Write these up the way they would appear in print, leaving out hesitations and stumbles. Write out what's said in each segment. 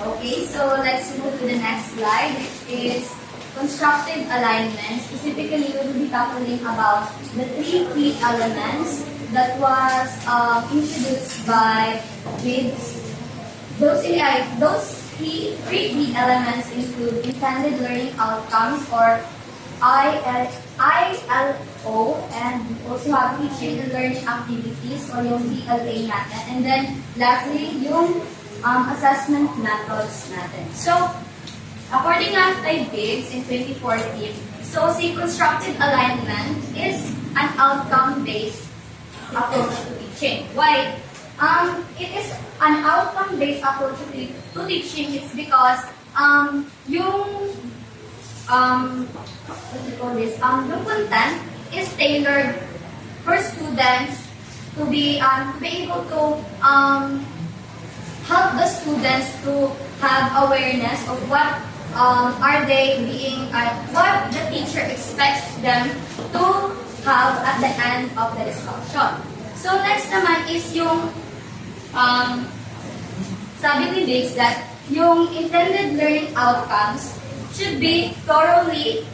Okay, so let's move to the next slide, which is constructive alignment. Specifically, we will be tackling about the three key elements that was introduced by Gibbs. Three key elements include intended learning outcomes, or ILO, and also have teaching and learning activities, or yung TLA natin. And then, lastly, yung assessment methods natin. So, according na kay Gibbs in 2014, so si constructive alignment is an outcome-based approach to teaching. Why? It is an outcome-based approach to teaching. It's because yung yung content is tailored for students to be able to help the students to have awareness of what are they being, what the teacher expects them to have at the end of the discussion. So next naman is yung sabi ni Diggs that yung intended learning outcomes should be thoughtfully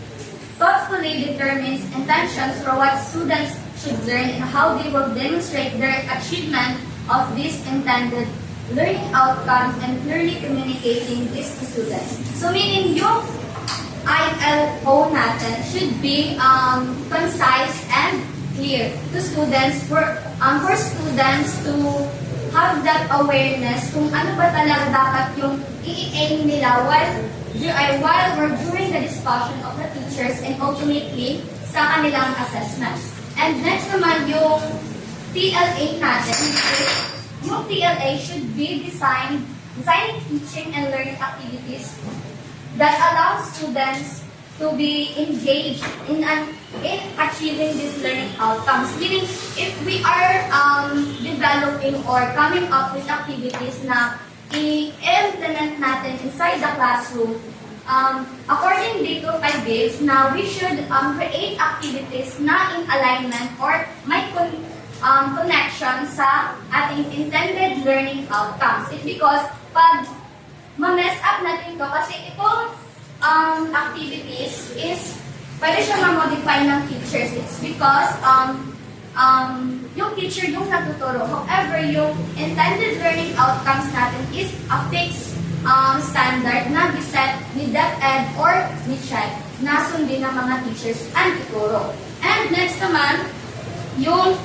determines intentions for what students should learn and how they will demonstrate their achievement of these intended learning outcomes and clearly communicating this to students. So meaning yung ILO natin should be concise and clear to students for students to have that awareness kung ano ba talaga dapat yung i-aim nila while we're during the discussion of the teachers and ultimately sa kanilang assessments. And next naman yung TLA natin, yung TLA should be designing teaching and learning activities that allow students to be engaged in achieving these learning outcomes. Meaning, if we are developing or coming up with activities na i-implement natin inside the classroom, according dito kay Gibbs, na we should create activities na in alignment or may connection sa ating intended learning outcomes. It's because pag ma-mess up natin ito, kasi itong activities is pwede siya ma-modify ng teachers. It's because yung teacher yung nagtuturo. However, yung intended learning outcomes natin is a fixed standard na giset ni DepEd or ni CHED na sundin ng mga teachers and ituro. And next naman, yung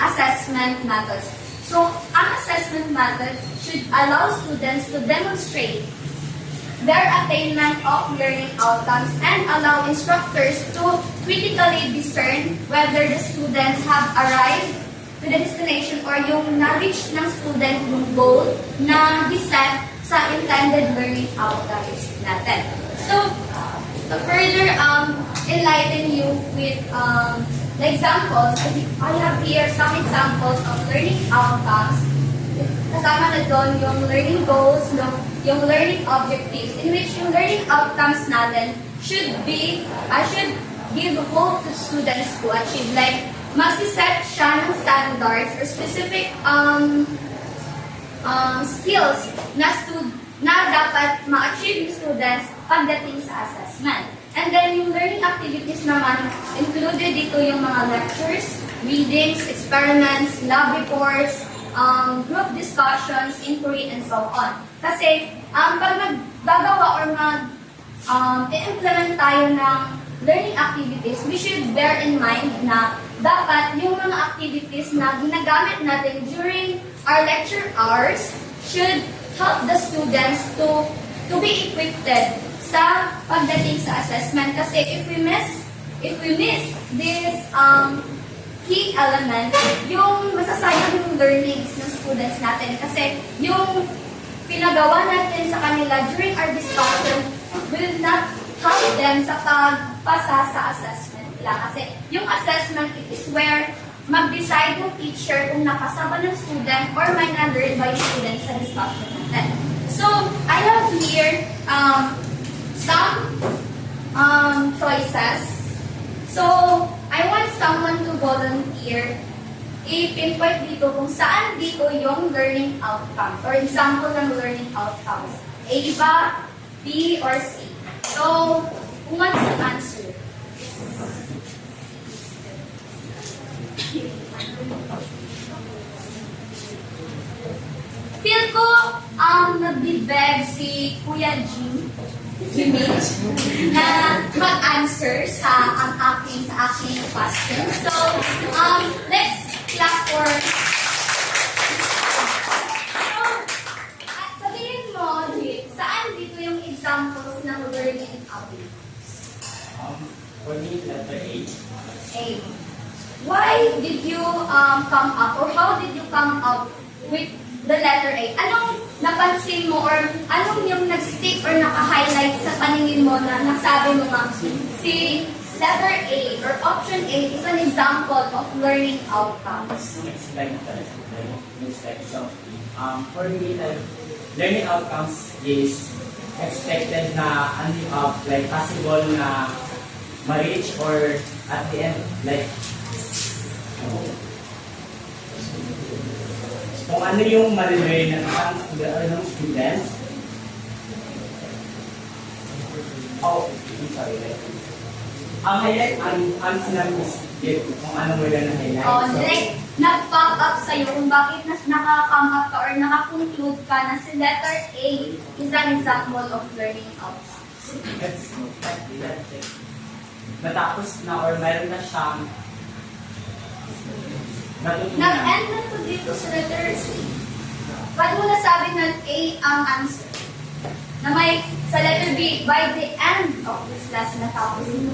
assessment methods. So, ang assessment methods should allow students to demonstrate their attainment of learning outcomes and allow instructors to critically discern whether the students have arrived to the destination or yung na-reach ng student yung goal na giset sa intended learning outcomes natin. So, to further enlighten you with the examples, I have here some examples of learning outcomes. Kasama na doon yung learning goals, yung learning objectives, in which yung learning outcomes natin should give hope to students to achieve. Like, mag-set siya ng standards or specific skills na dapat ma-achieve ng students pagdating sa assessment. And then, yung learning activities naman, included dito yung mga lectures, readings, experiments, lab reports, group discussions, inquiry, and so on. Kasi, pag naggagawa or i-implement tayo ng learning activities, we should bear in mind na dapat yung mga activities na ginagamit natin during our lecture hours should help the students to be equipped sa pagdating sa assessment. Kasi if we miss this key element, yung masasayang yung learnings ng students natin. Kasi yung pinagawa natin sa kanila during our discussion will not help them sa pagpasa sa assessment nila. Kasi yung assessment, it is where mag-decide yung teacher kung napasa ba ng student or may na-learn by yung student sa discussion natin. So, I have here some choices. So, I want someone to volunteer i-pinpoint dito kung saan dito yung learning outcome or example ng learning outcomes. A ba, B, or C? So, who wants to answer? Feel ko nagbibeg si Kuya Jim na mag-answer sa aking question. So, let's clap for... At sabihin mo, Jim, saan dito yung examples ng learning outcomes? For me, letter A. A. Why did you come up or how did you come up with the letter A? Anong napansin mo or anong yung nag-stick or naka-highlight sa paningin mo na nasabi mo nga si letter A or option A is an example of learning outcomes? Expected. So, for me, learning outcomes is expected na like possible na ma-reach or at the end, like kung ano yung ma-learn ng isang students. Oh, sorry. Ang highlight, ang sinabi kung ano mo lang na highlight. Oh, like, nag-pop up sa'yo kung bakit naka-come up ka or naka-conclude ka na si letter A is an example of learning outcomes. Natapos na or mayroon na siyang natutunan. Nag-end na po dito sa letter C. Ba't mo nasabi na A ang answer? Na may sa letter B, by the end of this class natapos mo.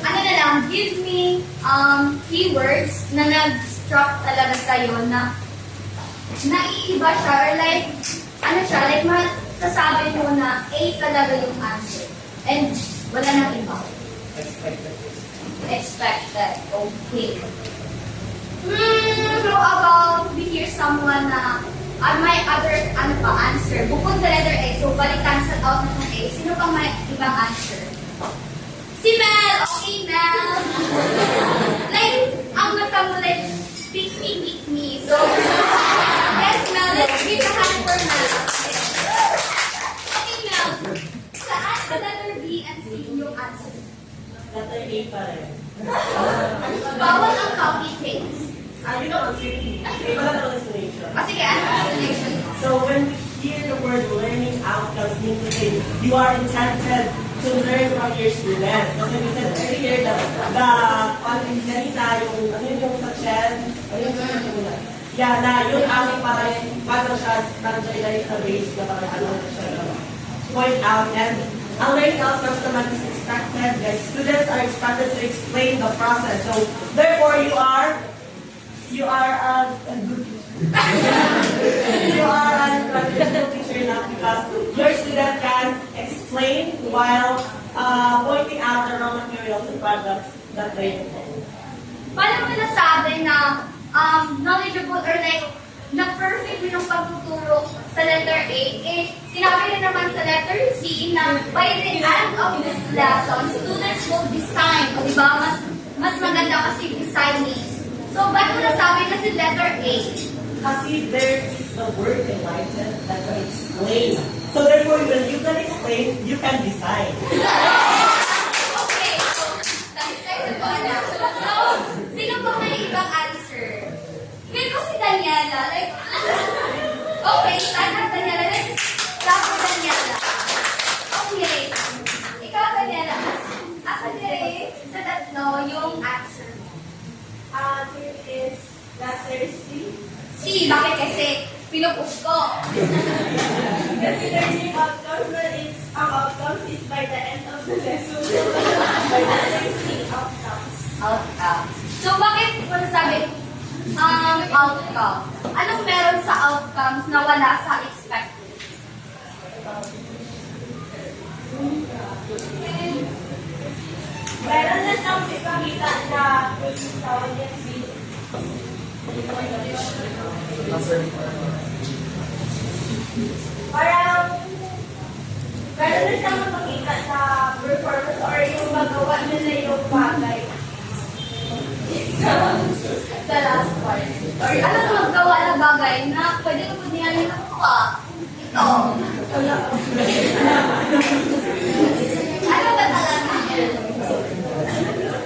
Ano na lang, give me keywords na nag-struck talaga sa'yo na naiiba siya or like, ano siya, like masasabi mo na A talaga yung answer. And wala nang iba. Expected. Okay. How about we hear someone na may other answer? Bukod sa letter A, so balik cancel out na ng A. Sino pang may ibang answer? Si Mel! Okay, Mel! Like, ang mata mo like, pick me. So, yes, Mel, let's give a hand for Mel. Okay, Mel. Saan sa letter B and C yung answer? Letter A pa rin. Bawal ang copy paste. Yun ang activity. Wala na explanation. Sige, ano explanation? So when we hear the word learning outcomes, means to say you are intended to learn from your students. Kasi we said earlier that ganita yung sa Chen, yeah, na yung aming parang siya ilagay sa base na parang siya point out. And ang learning outcomes naman is expected that students are expected to explain the process. So therefore, you are a good teacher. You are a good teacher now because your student can explain while pointing out the raw materials and products that they know. Paano mo nasabi na knowledgeable or like na perfect yung pagtuturo sa letter A, sinabi rin naman sa letter C na by the end of this lesson, students will design. O diba, mas maganda kasi designing. So, ba't mo nasabi kasi letter A? Kasi there is the word enlightened that can explain. So therefore, when you can explain, you can design. Okay, so, satisfied ko na. So, sino pa may ibang answer? Feel ko si Daniela, like, okay, sana Daniela, let's clap for Daniela. Okay, ikaw Daniela, asa dire sa tatlo yung answer? There is letter C. C, bakit kasi pinupush ko? Kasi learning outcomes ang outcomes is by the end of the lesson. By the learning outcomes. Outcome. So, bakit mo nasabi outcome? Anong meron sa outcomes na wala sa expected? Meron na siyang ipakita na tawag niya si parang meron na siyang makikita sa performance or yung magawa nila yung bagay. The last part. Or ano na maggawa ng bagay na pwede ko niya yung nakuha. Ito. Ano ba talaga?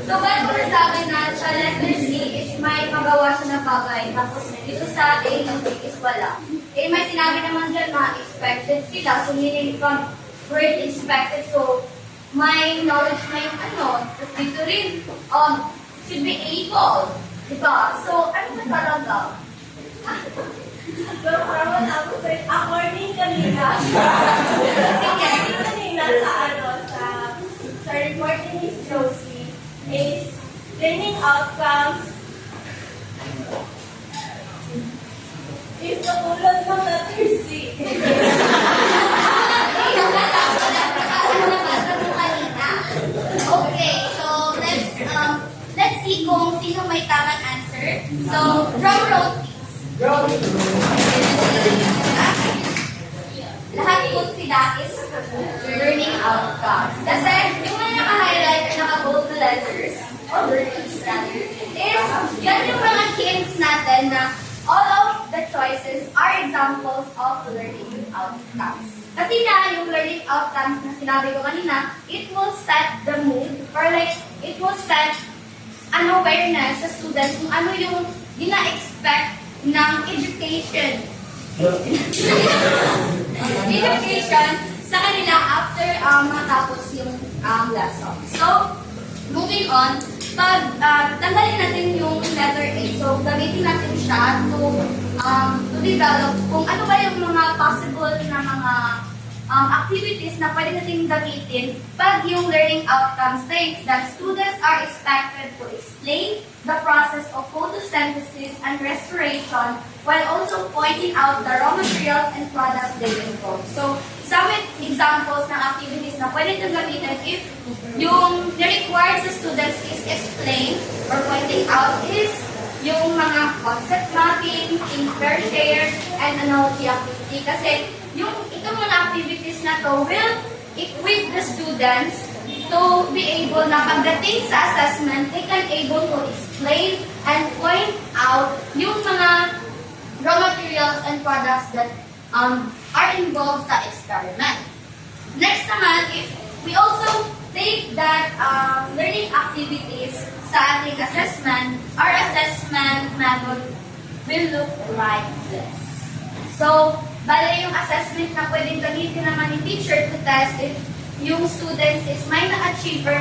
So, bago na sa akin na sa letter C is may magawa siya ng bagay. Tapos dito sa A ng B is wala. Eh, may sinabi naman dyan na expected sila. So, meaning from word expected. So, may knowledge na yung ano. Tapos dito rin, should be able. Diba? So, ano ba talaga? Pero parang wala ako according kanina. According kanina sa reporting ni Josie is learning outcomes is katulad ng letter C. Okay, so let's see kung sino may tamang answer. So, drum roll please. Lahat po sila is learning outcomes. Kasi yung mga naka-highlight at naka-bold na letters, or words rather, is yan yung mga hints natin na all of the choices are examples of learning outcomes. Kasi na yung learning outcomes na sinabi ko kanina, it will set the mood or like it will set an awareness sa students kung ano yung gina-expect ng education. Education sa kanila after matapos yung lesson. So, moving on, tanggalin natin yung letter A. So, gamitin natin siya to develop kung ano ba yung mga possible na mga activities na pwede natin gamitin pag yung learning outcomes states that students are expected to explain the process of photosynthesis and respiration while also pointing out the raw materials and products they involve. So, some examples ng activities na pwede natin gamitin if yung required sa students is explain or pointing out is yung mga concept mapping, think, pair, share, and analogy activity. Kasi yung itong mga activities na to will equip the students to be able na pagdating sa assessment, they can able to explain and point out yung mga raw materials and products that are involved sa experiment. Next naman, if we also take that learning activities sa ating assessment, our assessment method will look like this. So, bale yung assessment na pwedeng gamitin naman ni teacher to test if yung students is may na-achieve or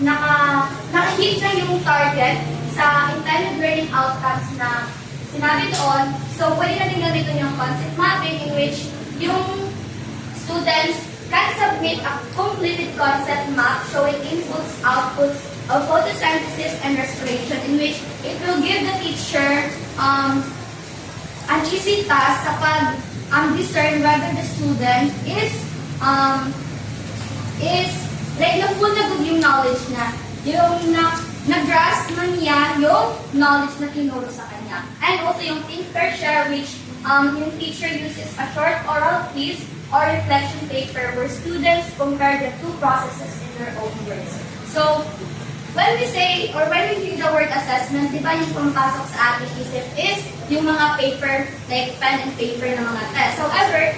naka-hit na yung target sa intended learning outcomes na sinabi doon. So, pwede natin gamitin yung concept mapping in which yung students can submit a completed concept map showing inputs, outputs of photosynthesis and respiration in which it will give the teacher an easy task sa pag-discern whether the student is like na full na good yung knowledge na yung na-grasp na niya yung knowledge na tinuro sa kanya. And also yung think, pair, share which yung teacher uses a short oral quiz or reflection paper where students compare the two processes in their own words. So, when we say, or when we hear the word assessment, di ba yung pumapasok sa ating isip is yung mga paper, like pen and paper na mga test. However,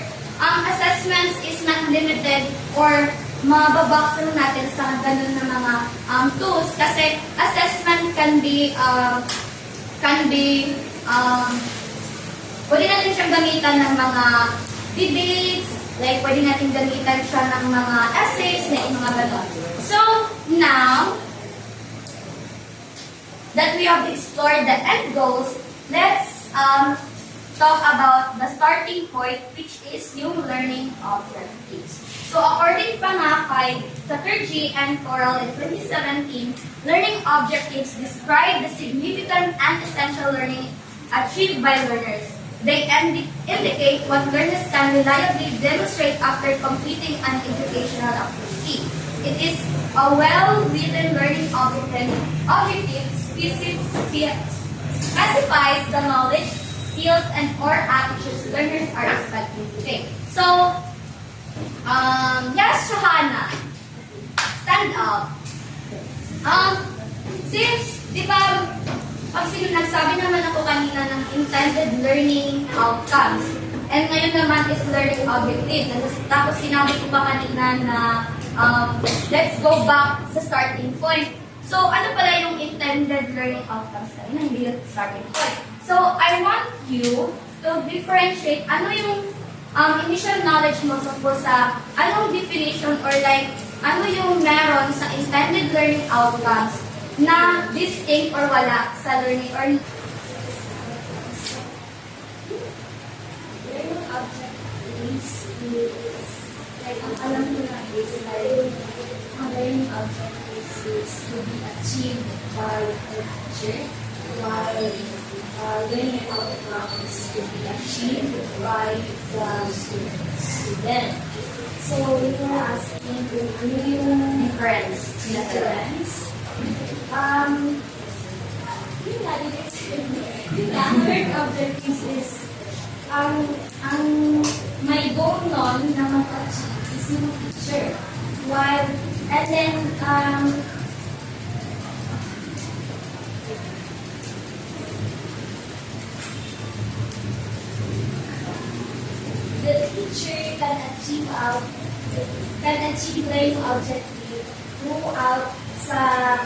assessments is not limited or mababox lang natin sa ganun na mga tools kasi assessment can be pwede natin siyang gamitan ng mga debates, like pwede natin gamitan siya ng mga essays, like mga ganun. So, now, that we have explored the end goals, let's talk about the starting point, which is yung learning objectives. So, according pa nga kay Chatterjee and Coral in 2017, learning objectives describe the significant and essential learning achieved by learners. They indicate what learners can reliably demonstrate after completing an educational activity. It is a well-written learning objective specifies the knowledge, skills and or attitudes learners are expected to take. So, yes, Shahana, stand up. Since, di ba, nagsabi naman ako kanina ng intended learning outcomes. And ngayon naman is learning objective. Tapos sinabi ko pa kanina na let's go back sa starting point. So, ano pala yung intended learning outcomes kanina? Hindi yung starting point. So, I want you to differentiate ano yung initial knowledge mo tungkol sa anong definition or like ano yung meron sa intended learning outcomes na distinct or wala sa learning or learning objectives is like ang alam ko na is like ang learning objectives is to be achieved by the teacher while learning outcomes to be achieved by the student. So, we were asking kung ano yung difference. Yun nga, learning objectives is ang may goal nun na mag-achieve is yung teacher. While, and then, the teacher can achieve learning objective throughout sa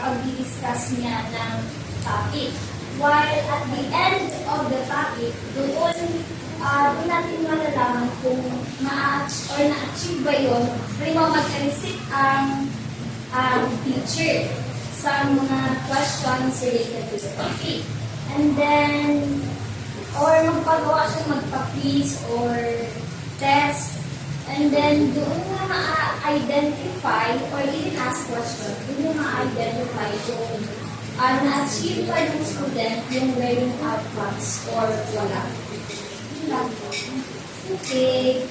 pag-discuss niya ng topic. While at the end of the topic, doon natin malalaman kung na-achieve ba yun, prima mag-receive ang teacher sa mga questions related to the topic. And then, or magpagawa siya magpa-quiz or test. And then, doon na ma-identify or even ask question, doon na ma-identify kung na-achieve ba yung student yung learning outcomes or wala. Okay.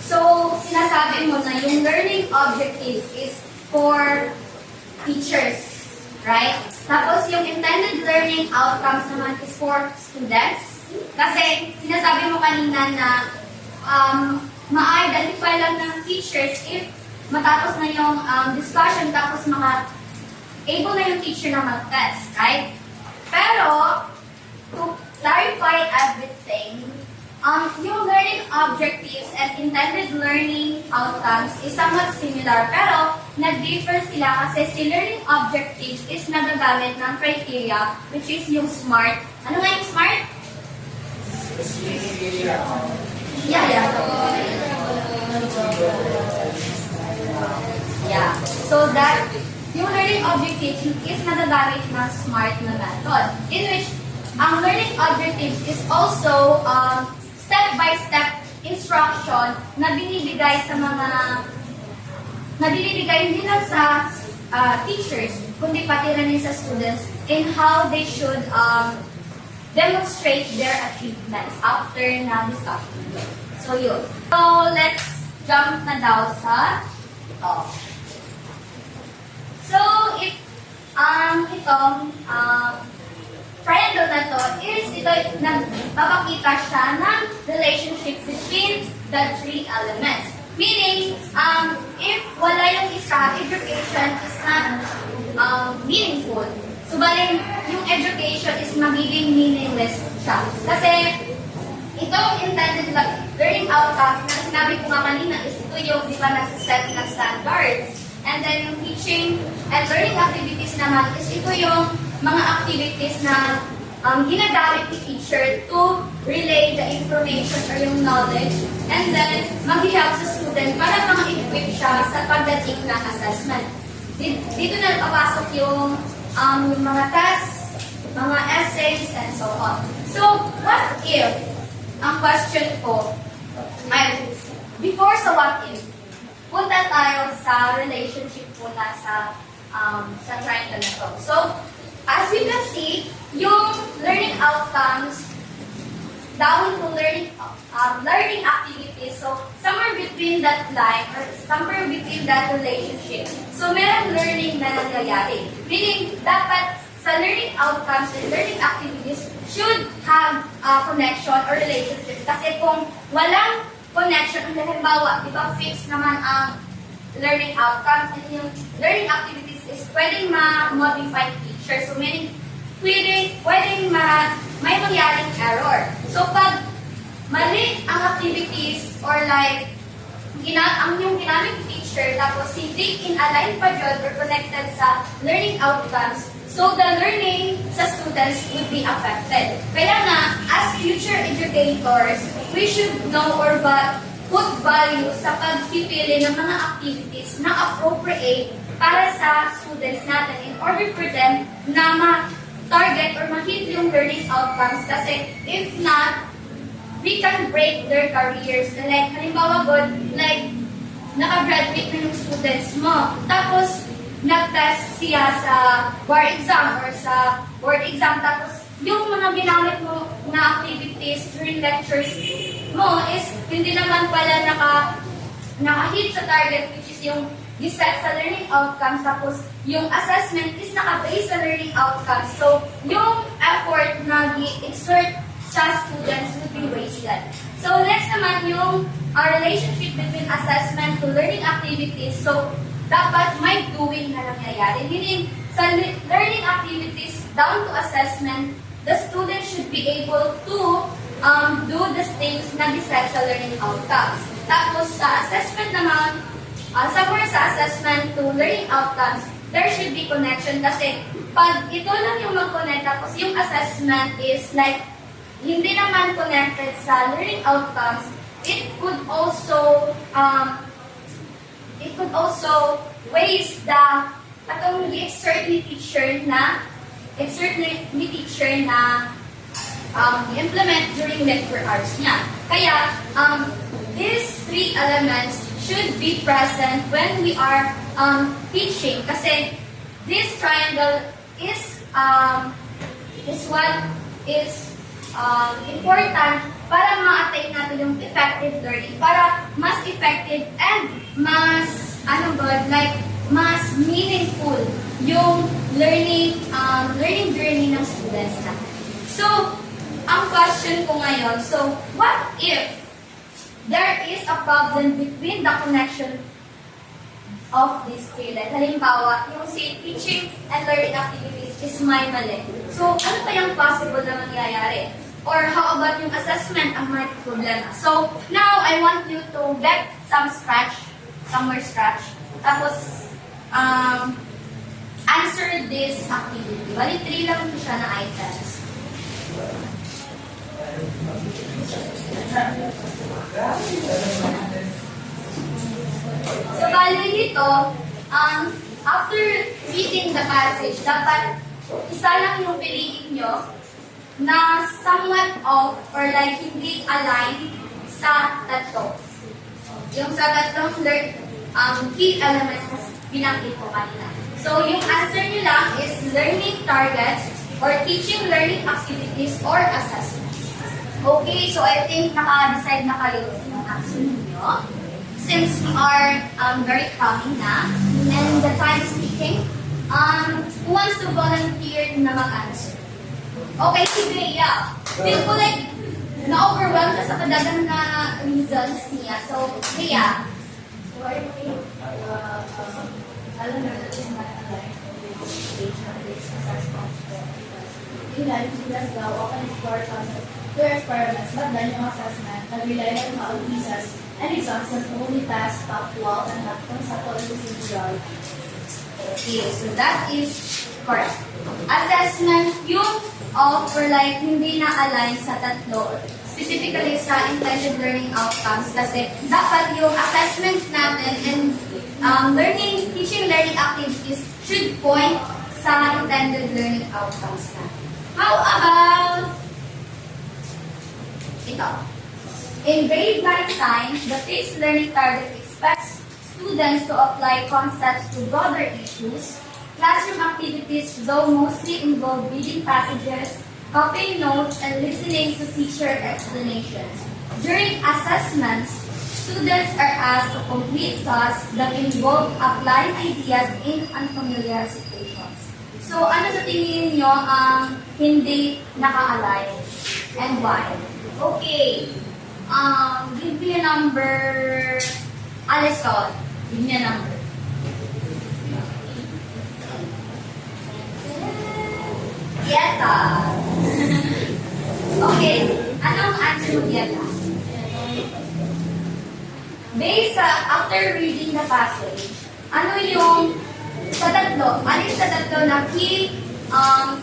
So, sinasabi mo na yung learning objectives is for teachers, right? Tapos, yung intended learning outcomes naman is for students. Kasi, sinasabi mo kanina na ma-identify lang ng teachers if matapos na yung discussion, tapos able na yung teacher na mag-test, right? Pero, to clarify everything, yung learning objectives and intended learning outcomes is somewhat similar, pero nag-differ sila kasi si learning objectives is nagagamit ng criteria, which is yung SMART. Ano nga yung SMART? Yeah. So that yung learning objectives is nagagamit ng SMART na method, in which ang learning objectives is also step-by-step instruction na binibigay hindi lang sa teachers, kundi pati rin sa students in how they should demonstrate their achievements after na discussion. So yun. So let's jump na daw sa ito. So if itong triangle na to is ito nagpapakita siya ng relationship between the three elements. Meaning, if wala yung isa, education is not meaningful. So, bali, yung education is magiging meaningless siya. Kasi, itong intended learning outcomes na sinabi ko nga kanina is ito yung di ba nagsiset ng standards. And then, yung teaching and learning activities naman is ito yung mga activities na ginagamit ni teacher to relay the information or yung knowledge and then mag-help sa student para ma-equip siya sa pagdating ng assessment. Dito na papasok yung mga tests, mga essays, and so on. So, what if, ang question ko, before sa what if, punta tayo sa relationship muna sa triangle na to. So, as we can see, yung learning outcomes down to learning activities. So, somewhere between that line or somewhere between that relationship. So, merong learning na nangyayari. Meaning, dapat sa learning outcomes and learning activities should have a connection or relationship. Kasi kung walang connection, ang halimbawa, di ba fixed naman ang learning outcomes and yung learning activities is pwedeng ma-modify teacher. So meaning, pwedeng may mangyaring error. So pag mali ang activities or like yung ginamit teacher tapos hindi in-align pa yun or connected sa learning outcomes, so the learning sa students would be affected. Kaya nga, as future educators, we should know or put value sa pagpipili ng mga activities na appropriate para sa students natin in order for them na ma-target or ma-hit yung learning outcomes. Kasi if not, we can break their careers. Like, halimbawa, like, nakagraduate na yung students mo. Tapos, nag-test siya sa bar exam or sa board exam. Tapos, yung mga ginamit mo na activities during lectures mo is hindi naman pala naka-hit sa target, which is yung giset sa learning outcomes. Tapos, yung assessment is naka-base sa learning outcomes. So, yung effort na i-exert sa students would be wasted. So, next naman yung relationship between assessment to learning activities. So, dapat may doing na nangyayari. Meaning, sa learning activities down to assessment, the student should be able to do the things na giset sa learning outcomes. Tapos, sa assessment naman, somewhere sa assessment to learning outcomes, there should be connection kasi pag ito lang yung mag-connect, tapos yung assessment is like, hindi naman connected sa learning outcomes, it could also waste the atong i-exert ni teacher na implement during lecture hours niya. Kaya, these three elements should be present when we are teaching kasi this triangle is what is important para ma-attain natin yung effective learning, para mas effective and mas mas meaningful yung learning journey ng students natin. So, ang question ko ngayon, so what if there is a problem between the connection of this pillar? Halimbawa, yung si teaching and learning activities is may mali. So, ano pa yung possible na mangyayari? Or how about yung assessment ang may problema? So, now I want you to get somewhere scratch. Tapos, answer this activity. Bali, 3 lang siya na items. So, bali dito, after reading the passage, dapat isa lang yung piliin nyo na somewhat off or like hindi align sa tatlo. Yung sa tatlong key elements na binanggit ko kanina. So, yung answer nyo lang is learning targets or teaching learning activities or assessments. Okay, so I think naka-decide na kayo yung answer niyo. Since we are very coming na and the time is ticking, who wants to volunteer na mag-answer? Okay, si Bea. Feel ko like na-overwhelmed ka sa kadagang na reasons niya. So, Bea. Alam na natin na stage na this assessment because yung students daw often explore concepts through experiments, but then yung assessment nag-rely on mga pieces and exams that only pass factual and not conceptual individual. Okay, so that is correct. Assessment, yung off or like hindi na-align sa tatlo, specifically sa intended learning outcomes kasi dapat yung assessment natin and teaching learning activities should point sa intended learning outcomes natin. How about ito? In grade 9 science, the phased learning target expects students to apply concepts to broader issues. Classroom activities, though mostly involve reading passages, copying notes, and listening to teacher explanations. During assessments, students are asked to complete tasks that involve applying ideas in unfamiliar situations. So, ano sa tingin niyo ang hindi naka-align? And why? Okay. Give me a number. Alison, give me a number. Dieta. Okay. Anong answer mo, Dieta? Based after reading the passage, ano yung alin sa tatlo na key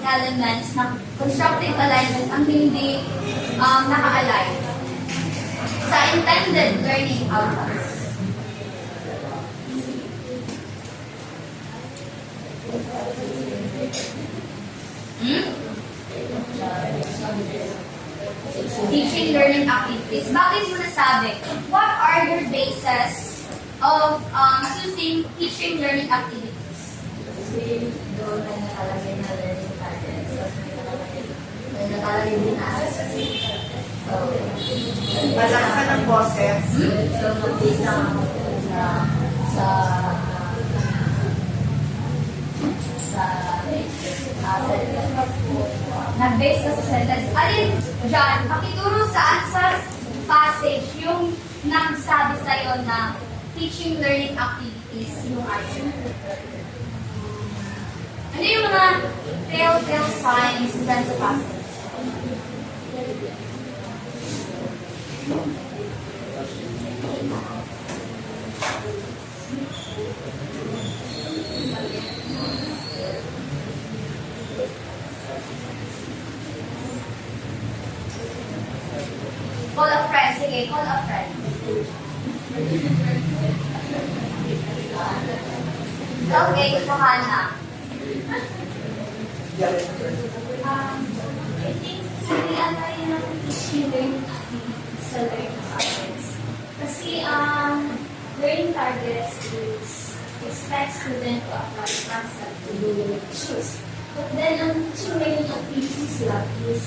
elements ng constructive alignment ang hindi naka-align sa intended learning outcomes? Teaching learning activities. Bakit mo nasabi? What are your bases of choosing teaching learning activities? Kasi doon na nakalagay na learning targets. May nakalagay din na assessment. Malaksan ng boses. So, mag-base lang ako sa Nag-base ka sa sentence. Alin dyan, pakituro saan sa passage yung nagsabi sa'yo na teaching learning activities yung answer. Ano yung mga telltale signs dyan sa passage? Call a friend. Sige, call a friend. Okay, Johanna. I think i-align ng teaching learning activities sa learning targets. Kasi learning targets is expect student to apply concept to do issues. But then, ang teaching learning activities lang is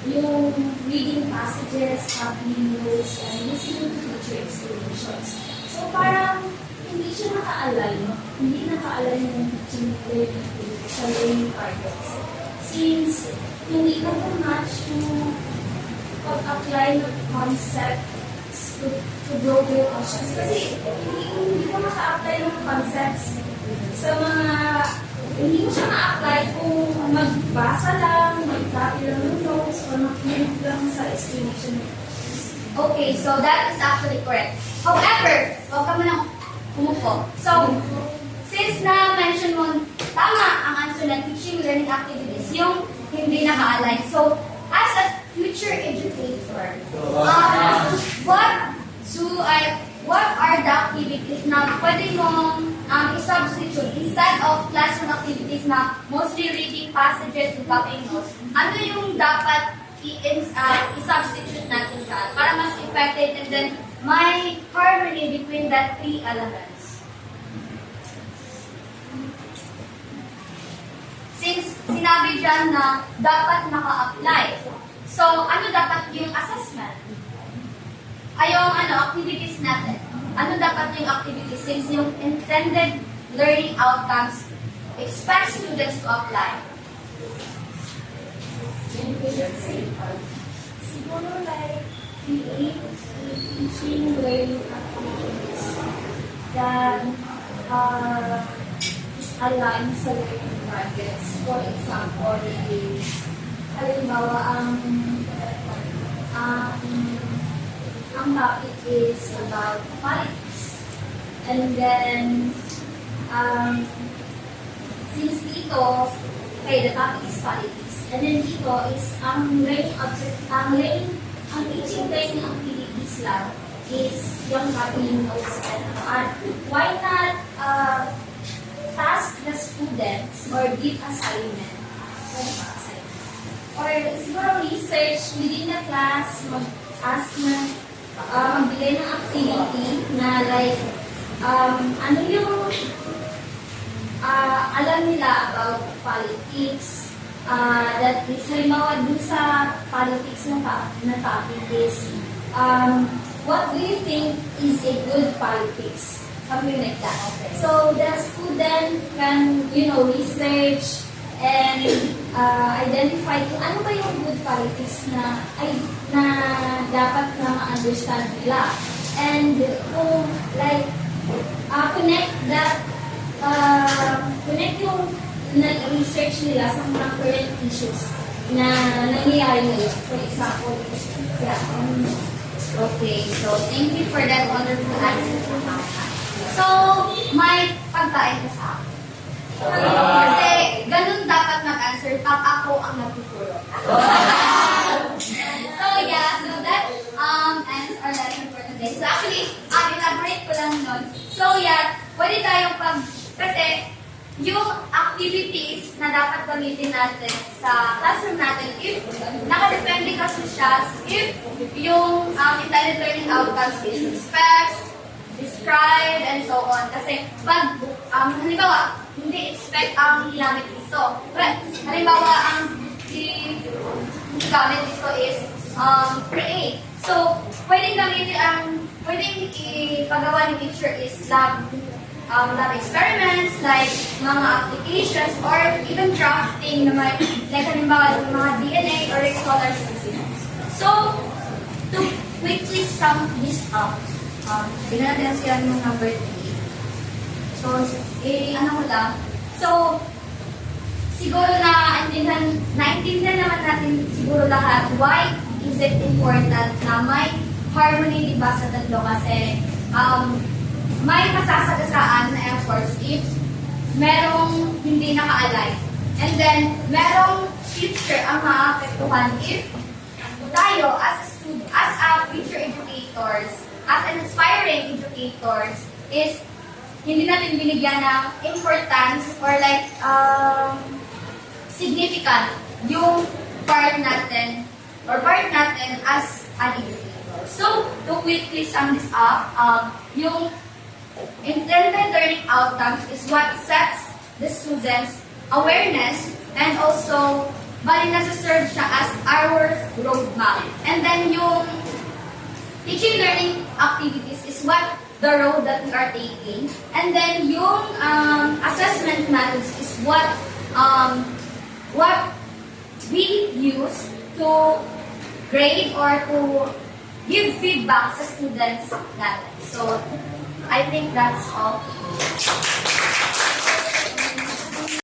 yung reading passages, having notes, and listening to teacher explanations. So parang hindi siya naka-align yung teaching learning activities sa learning targets. Since hindi nag-match yung pag-apply ng concepts to broader questions. Kasi hindi ko maka-apply ng concepts sa mga hindi mo siya ma-apply kung magbasa lang, mag-copy lang ng notes, or makinig lang sa explanation. Okay, so that is actually correct. However, huwag ka mo nang umupo. So, since na-mention mo, tama ang answer ng teaching learning activities, yung hindi naka-align. So, as a future educator, what are the activities na pwede mong i-substitute instead of classroom activities na mostly reading passages and copying notes? Ano yung dapat i-substitute natin dyan para mas effective and then may harmony between the three elements? Since sinabi dyan na dapat naka-apply, so ano dapat yung assessment? Yung activities natin. Ano dapat yung activities since yung intended learning outcomes expect students to apply? Siguro like create teaching learning activities that align sa learning targets. For example, halimbawa ang topic is about politics. And then, since dito, the topic is politics. And then dito is ang teaching learning activities lang is yung copying notes and why not task the students or give assignment or siguro research within the class, mag-ask na magbigay ng activity na like ano yung alam nila about politics, that is halimbawa dun sa politics na topic is what do you think is a good politics? Something like that. So the student can, research and identify kung ano ba yung good qualities na dapat na ma-understand nila. And kung like connect yung research nila sa mga current issues na nangyayari ngayon. For example, okay, so thank you for that wonderful answer. So, may pagkain ka sa akin. Kasi ganun dapat mag-answer pag ako ang nagtuturo. So yeah, so that ends our lesson for today. So actually, elaborate ko lang nun. So yeah, pwede tayong kasi yung activities na dapat gamitin natin sa classroom natin, if nakadepende kasi siya, if yung intended learning outcomes is expect, describe, and so on. Kasi pag, halimbawa, hindi expect ang ginamit dito. But, halimbawa, ang ginamit dito is create. So, pwedeng ipagawa ng teacher is lab experiments, like mga applications, or even drafting na may, like halimbawa, yung mga DNA or scholars. So, to quickly sum this up, bigyan natin siya yung number 3. So, ano ko lang. So, siguro naintindihan naman natin siguro lahat why is it important na may harmony, diba, sa tatlo kasi may masasagasaan na efforts if merong hindi naka-align. And then, merong future ang maapektuhan if tayo as future educators, as an aspiring educators, is hindi natin binigyan ng importance or like significant yung part natin as an educator. So, to quickly sum this up, yung intended learning outcomes is what sets the students' awareness and also bali nasa-serve siya as our roadmap. And then yung teaching learning activities is what the road that we are taking. And then yung assessment methods is what we use to grade or to give feedback sa students natin. So, I think that's all.